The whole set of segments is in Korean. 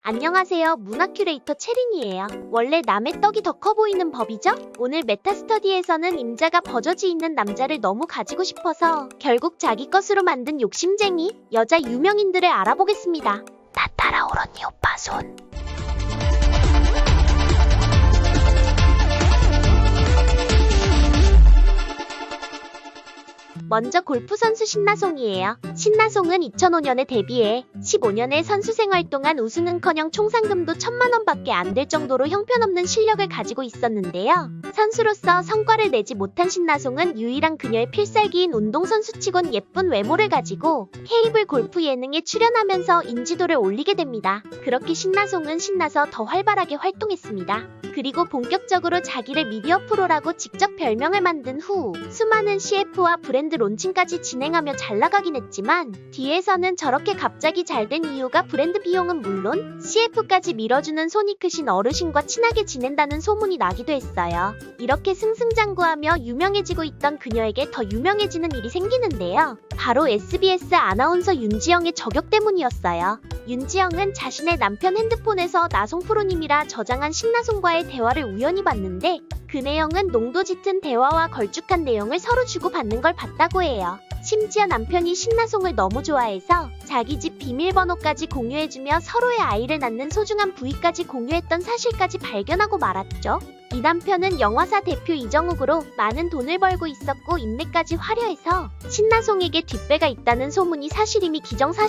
안녕하세요. 문화 큐레이터 채린이에요. 원래 남의 떡이 더 커 보이는 법이죠? 오늘 메타스터디에서는 임자가 버저지 있는 남자를 너무 가지고 싶어서 결국 자기 것으로 만든 욕심쟁이 여자 유명인들을 알아보겠습니다. 나 따라올 언니 오빠 손. 먼저 골프 선수 신나송이에요. 신나송은 2005년에 데뷔해 15년의 선수 생활 동안 우승은커녕 총 상금도 1000만 원밖에 안 될 정도로 형편없는 실력을 가지고 있었는데요. 선수로서 성과를 내지 못한 신나송은 유일한 그녀의 필살기인 운동선수치곤 예쁜 외모를 가지고 케이블 골프 예능에 출연하면서 인지도를 올리게 됩니다. 그렇게 신나송은 신나서 더 활발하게 활동했습니다. 그리고 본격적으로 자기를 미디어 프로라고 직접 별명을 만든 후 수많은 CF와 브랜드 론칭까지 진행하며 잘 나가긴 했지만 뒤에서는 저렇게 갑자기 잘된 이유가 브랜드 비용은 물론 CF까지 밀어주는 손이 크신 어르신과 친하게 지낸다는 소문이 나기도 했어요. 이렇게 승승장구하며 유명해지고 있던 그녀에게 더 유명해지는 일이 생기는데요. 바로 SBS 아나운서 윤지영의 저격 때문이었어요. 윤지영은 자신의 남편 핸드폰에서 나송 프로님이라 저장한 신나송과의 대화를 우연히 봤는데 그 내용은 농도 짙은 대화와 걸쭉한 내용을 서로 주고받는 걸 봤다고 해요. 심지어 남편이 신나송을 너무 좋아해서 자기 집 비밀번호까지 공유해주며 서로의 아이를 낳는 소중한 부위까지 공유했던 사실까지 발견하고 말았죠. 이 남편은 영화사 대표 이정욱으로 많은 돈을 벌고 있었고 인맥까지 화려해서 신나송에게 뒷배가 있다는 소문이 사실임이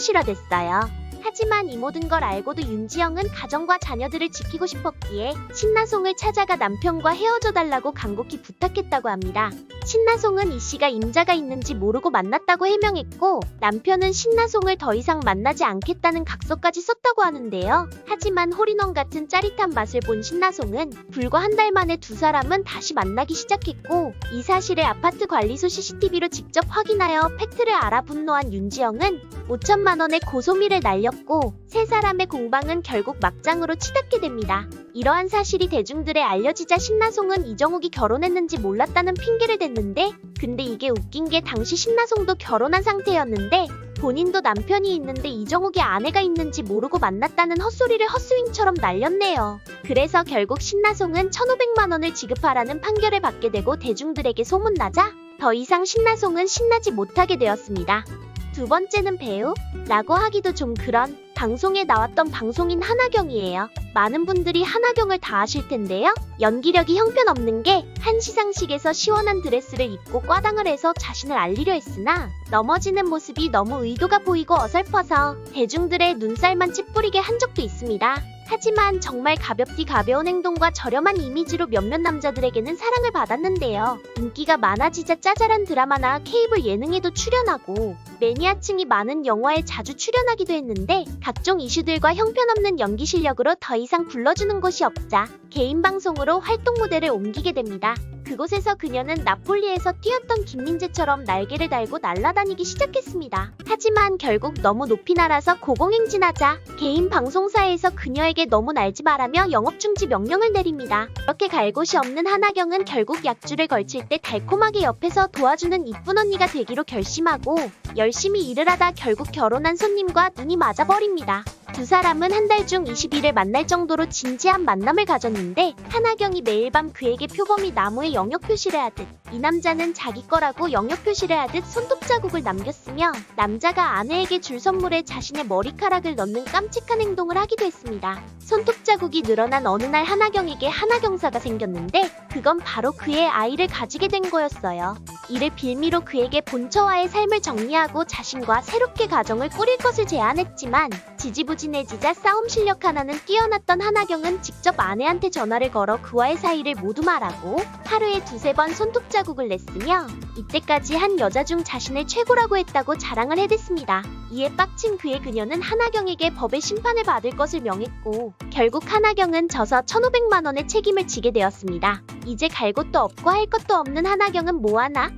기정사실화됐어요. 하지만 이 모든 걸 알고도 윤지영은 가정과 자녀들을 지키고 싶었기에 신나송을 찾아가 남편과 헤어져달라고 간곡히 부탁했다고 합니다. 신나송은 이 씨가 임자가 있는지 모르고 만났다고 해명했고 남편은 신나송을 더 이상 만나지 않겠다는 각서까지 썼다고 하는데요. 하지만 홀인원 같은 짜릿한 맛을 본 신나송은 불과 한 달 만에 두 사람은 다시 만나기 시작했고 이 사실을 아파트 관리소 CCTV로 직접 확인하여 팩트를 알아 분노한 윤지영은 5천만 원의 고소미를 날렸고 세 사람의 공방은 결국 막장으로 치닫게 됩니다. 이러한 사실이 대중들에 알려지자 신나송은 이정욱이 결혼했는지 몰랐다는 핑계를 댔는데 근데 이게 웃긴 게 당시 신나송도 결혼한 상태였는데 본인도 남편이 있는데 이정욱이 아내가 있는지 모르고 만났다는 헛소리를 헛스윙처럼 날렸네요. 그래서 결국 신나송은 1,500만 원을 지급하라는 판결을 받게 되고 대중들에게 소문나자 더 이상 신나송은 신나지 못하게 되었습니다. 두 번째는 배우? 라고 하기도 좀 그런 방송에 나왔던 방송인 한하경이에요. 많은 분들이 한하경을 다 아실 텐데요. 연기력이 형편없는 게 한 시상식에서 시원한 드레스를 입고 꽈당을 해서 자신을 알리려 했으나 넘어지는 모습이 너무 의도가 보이고 어설퍼서 대중들의 눈살만 찌푸리게 한 적도 있습니다. 하지만 정말 가볍디 가벼운 행동과 저렴한 이미지로 몇몇 남자들에게는 사랑을 받았는데요. 인기가 많아지자 짜잘한 드라마나 케이블 예능에도 출연하고 매니아층이 많은 영화에 자주 출연하기도 했는데 각종 이슈들과 형편없는 연기 실력으로 더 이상 불러주는 곳이 없자 개인 방송으로 활동 무대를 옮기게 됩니다. 그곳에서 그녀는 나폴리에서 뛰었던 김민재처럼 날개를 달고 날아다니기 시작했습니다. 하지만 결국 너무 높이 날아서 고공행진하자 개인 방송사에서 그녀에게 너무 날지 말라며 영업중지 명령을 내립니다. 그렇게 갈 곳이 없는 한하경은 결국 약줄을 걸칠 때 달콤하게 옆에서 도와주는 이쁜 언니가 되기로 결심하고 열심히 일을 하다 결국 결혼한 손님과 눈이 맞아버립니다. 두 사람은 한 달 중 20일을 만날 정도로 진지한 만남을 가졌는데 한하경이 매일 밤 그에게 표범이 나무에 영역 표시를 하듯 이 남자는 자기 거라고 영역 표시를 하듯 손톱 자국을 남겼으며 남자가 아내에게 줄 선물에 자신의 머리카락을 넣는 깜찍한 행동을 하기도 했습니다. 손톱 자국이 늘어난 어느 날 한하경에게 한하경사가 생겼는데 그건 바로 그의 아이를 가지게 된 거였어요. 이를 빌미로 그에게 본처와의 삶을 정리하고 자신과 새롭게 가정을 꾸릴 것을 제안했지만 지지부진해지자 싸움 실력 하나는 뛰어났던 한하경은 직접 아내한테 전화를 걸어 그와의 사이를 모두 말하고 하루에 두세 번 손톱 자국을 냈으며 이때까지 한 여자 중 자신을 최고라고 했다고 자랑을 해댔습니다. 이에 빡친 그녀는 한하경에게 법의 심판을 받을 것을 명했고 결국 한하경은 져서 1,500만 원의 책임을 지게 되었습니다. 이제 갈 곳도 없고 할 것도 없는 한하경은 뭐하나?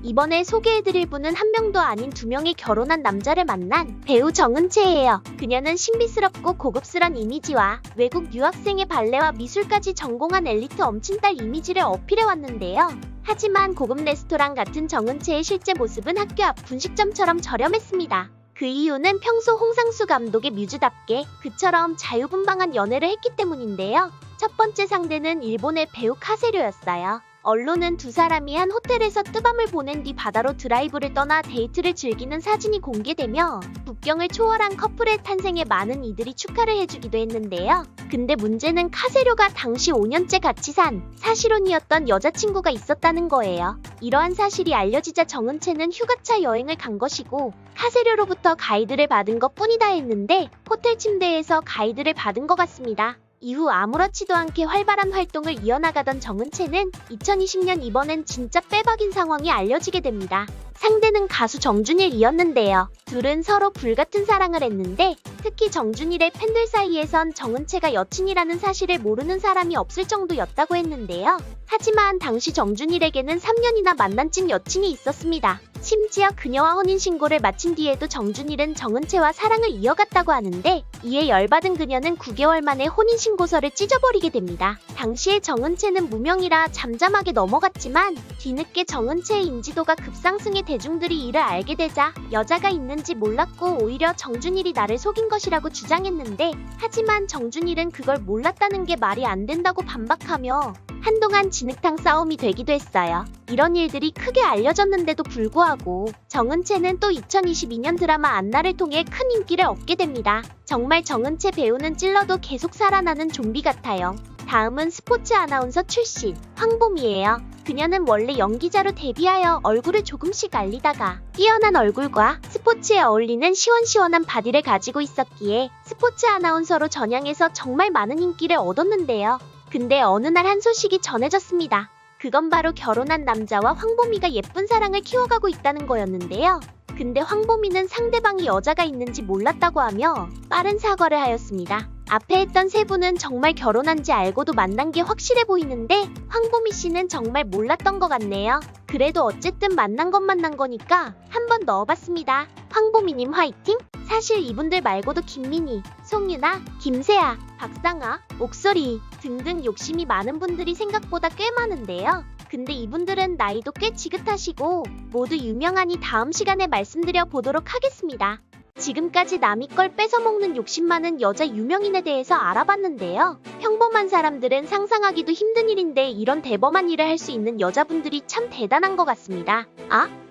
이번에 소개해드릴 분은 한 명도 아닌 두 명의 결혼한 남자를 만난 배우 정은채예요. 그녀는 신비스럽고 고급스런 이미지와 외국 유학생의 발레와 미술까지 전공한 엘리트 엄친딸 이미지를 어필해왔는데요. 하지만 고급 레스토랑 같은 정은채의 실제 모습은 학교 앞 분식점처럼 저렴했습니다. 그 이유는 평소 홍상수 감독의 뮤즈답게 그처럼 자유분방한 연애를 했기 때문인데요. 첫 번째 상대는 일본의 배우 카세료였어요. 언론은 두 사람이 한 호텔에서 뜨밤을 보낸 뒤 바다로 드라이브를 떠나 데이트를 즐기는 사진이 공개되며 국경을 초월한 커플의 탄생에 많은 이들이 축하를 해주기도 했는데요. 근데 문제는 카세료가 당시 5년째 같이 산 사실혼이었던 여자친구가 있었다는 거예요. 이러한 사실이 알려지자 정은채는 휴가차 여행을 간 것이고 카세료로부터 가이드를 받은 것 뿐이다 했는데 호텔 침대에서 가이드를 받은 것 같습니다. 이후 아무렇지도 않게 활발한 활동을 이어나가던 정은채는 2020년 이번엔 진짜 빼박인 상황이 알려지게 됩니다. 상대는 가수 정준일이었는데요. 둘은 서로 불같은 사랑을 했는데 특히 정준일의 팬들 사이에선 정은채가 여친이라는 사실을 모르는 사람이 없을 정도였다고 했는데요. 하지만 당시 정준일에게는 3년이나 만난 찐 여친이 있었습니다. 심지어 그녀와 혼인신고를 마친 뒤에도 정준일은 정은채와 사랑을 이어갔다고 하는데 이에 열받은 그녀는 9개월 만에 혼인신고서를 찢어버리게 됩니다. 당시에 정은채는 무명이라 잠잠하게 넘어갔지만 뒤늦게 정은채의 인지도가 급상승해 대중들이 이를 알게 되자 여자가 있는지 몰랐고 오히려 정준일이 나를 속인 것이라고 주장했는데 하지만 정준일은 그걸 몰랐다는 게 말이 안 된다고 반박하며 한동안 진흙탕 싸움이 되기도 했어요. 이런 일들이 크게 알려졌는데도 불구하고 정은채는 또 2022년 드라마 안나를 통해 큰 인기를 얻게 됩니다. 정말 정은채 배우는 찔러도 계속 살아나는 좀비 같아요. 다음은 스포츠 아나운서 출신 황봄이에요. 그녀는 원래 연기자로 데뷔하여 얼굴을 조금씩 알리다가 뛰어난 얼굴과 스포츠에 어울리는 시원시원한 바디를 가지고 있었기에 스포츠 아나운서로 전향해서 정말 많은 인기를 얻었는데요. 근데 어느 날 한 소식이 전해졌습니다. 그건 바로 결혼한 남자와 황보미가 예쁜 사랑을 키워가고 있다는 거였는데요. 근데 황보미는 상대방이 여자가 있는지 몰랐다고 하며 빠른 사과를 하였습니다. 앞에 했던 세 분은 정말 결혼한지 알고도 만난 게 확실해 보이는데 황보미 씨는 정말 몰랐던 것 같네요. 그래도 어쨌든 만난 건 만난 거니까 한번 넣어봤습니다. 황보미님 화이팅! 사실 이분들 말고도 김민희, 송유나, 김세아, 박상아, 옥소리 등등 욕심이 많은 분들이 생각보다 꽤 많은데요. 근데 이분들은 나이도 꽤 지긋하시고 모두 유명하니 다음 시간에 말씀드려 보도록 하겠습니다. 지금까지 남이 걸 뺏어먹는 욕심 많은 여자 유명인에 대해서 알아봤는데요. 평범한 사람들은 상상하기도 힘든 일인데 이런 대범한 일을 할 수 있는 여자분들이 참 대단한 것 같습니다.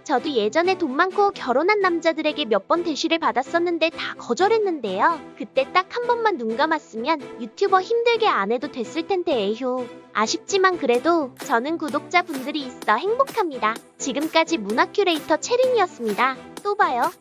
저도 예전에 돈 많고 결혼한 남자들에게 몇 번 대시를 받았었는데 다 거절했는데요. 그때 딱 한 번만 눈 감았으면 유튜버 힘들게 안 해도 됐을 텐데 에휴. 아쉽지만 그래도 저는 구독자분들이 있어 행복합니다. 지금까지 문화 큐레이터 채린이었습니다. 또 봐요.